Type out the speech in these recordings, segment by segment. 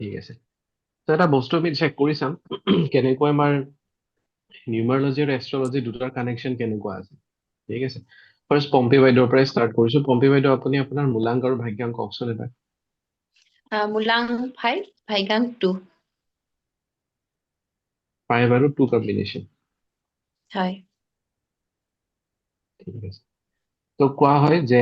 ঠিক আছে তো এটা বস্তু আমি চেক কৰি চাম কেনেকৈ আমাৰ নিউমাৰলজি আৰু এষ্ট্ৰলজি দুটাৰ কানেকশ্যন কেনেকুৱা আছে ঠিক আছে ফাৰ্ষ্ট পম্পী বাইদেউৰ পৰাই ষ্টাৰ্ট কৰিছো পম্পী বাইদেউ আপুনি আপোনাৰ মূলাংক আৰু ভাগ্যাংক কওকচোন এবাৰ মূলাংক 5 ভাগ্যাংক 2 5 আৰু 2 কম্বিনেশ্যন হয় ঠিক আছে তো কোৱা হয় যে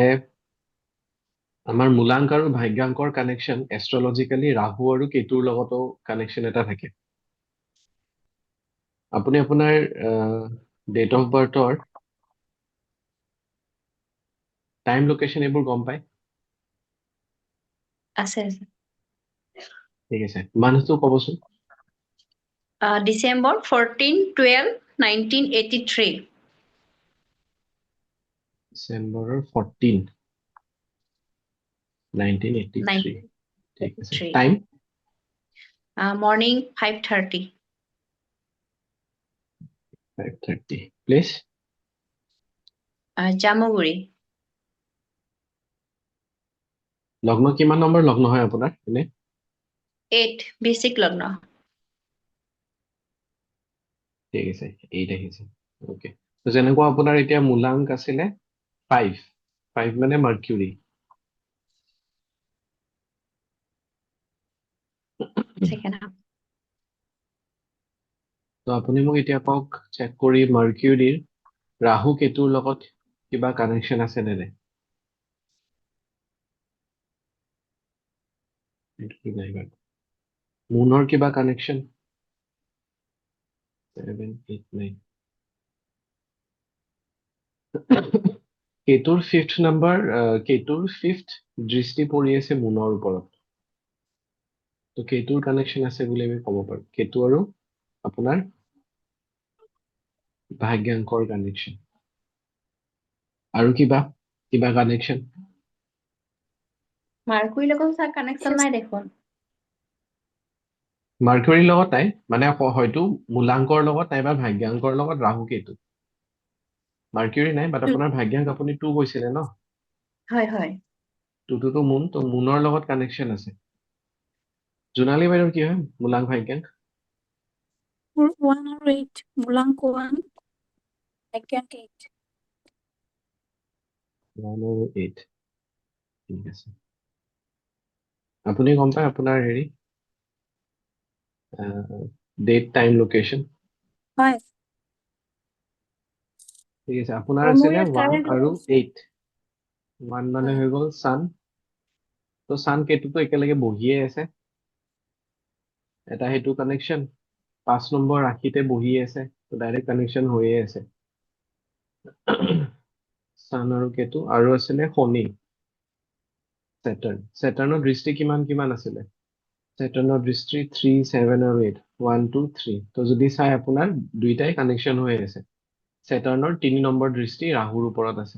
আমাৰ মূলাংক আৰু ভাগ্যাংকৰ কানেকশ্যন এষ্ট্ৰলজিকেলি ৰাহু আৰু কেতুৰ লগতো কানেকশ্যন এটা থাকে আপুনি আপোনাৰ ডেট অফ বাৰ্থৰ টাইম লোকেশ্যন এইবোৰ গম পায় আছে ঠিক আছে মান্থটো ক'বচোন ডিচেম্বৰ 14/12/1983 ডিচেম্বৰৰ 14 1983 ঠিক আছে 983 টাইম মৰ্নিং 5:30 5:30 প্লেচ জামুগুৰি লগ্ন কিমান নম্বৰ লগ্ন হয় আপোনাৰ এনে 8 বৃশ্চিক লগ্ন ঠিক আছে 8 আহিছে ওকে তো যেনেকুৱা আপোনাৰ এতিয়া মূলাংক আছিলে 5 মানে মাৰ্কিউৰী ছেকেণ্ড হাফ তো আপুনি মোক এতিয়া কওক চেক কৰি মাৰ্কিউৰীৰ ৰাহু কেতুৰ লগত কিবা কানেকশ্যন আছে নে নাই মুনৰ কিবা কানেকশ্যন 7 8 9 কেতুৰ 5th নম্বৰ কেতুৰ 5th দৃষ্টি পৰি আছে মুনৰ ওপৰত তো কেতুৰ কানেকশ্যন আছে বুলি আমি ক'ব পাৰো কেতু আৰু আপোনাৰ ভাগ্যাংকৰ কানেকশ্যন আৰু কিবা কানেকশ্যন মাৰ্কুৰীৰ লগত কানেকশ্যন নাই দেখোন মাৰ্কুৰীৰ লগত নাই মানে হয়তো মূলাংকৰ লগত নাইবা ভাগ্যাংকৰ লগত ৰাহু কেতু মাৰ্কুৰী নাই বাট আপোনাৰ ভাগ্যাংক আপুনি 2 কৈছিলে ন হয় হয় 2টো মুন তো মুনৰ লগত কানেকশ্যন আছে জোনালী বাইদেউৰ কি হয় মূলাংক ভাগ্যাংক 1 আৰু 8 মূলাংক 1 ভাগ্যাংক 8 1 আৰু 8 ঠিক আছে আপুনি গম পায় আপোনাৰ হেৰি ডেট টাইম লোকেশ্যন হয় ঠিক আছে আপোনাৰ মোৰ আছিলে ইয়াত 1 কাৰেণ্ট আৰু 8 1 মানে হৈ গ'ল ছান তো ছান কেতুটো একেলগে বহিয়ে আছে এটা সেইটো কানেকশ্যন 5 নম্বৰ ৰাশিতে বহি আছে তো ডাইৰেক্ট কানেকশ্যন হৈয়ে আছে ছান আৰু কেতু আৰু আছিলে শনি চেটাৰ্ণৰ দৃষ্টি কিমান আছিলে চেটাৰ্ণৰ দৃষ্টি 3 7 আৰু 8 1 2 3 তো যদি চাই আপোনাৰ দুইটাই কানেকশ্যন হৈ আছে চেটাৰ্ণৰ 3 নম্বৰ দৃষ্টি ৰাহুৰ ওপৰত আছে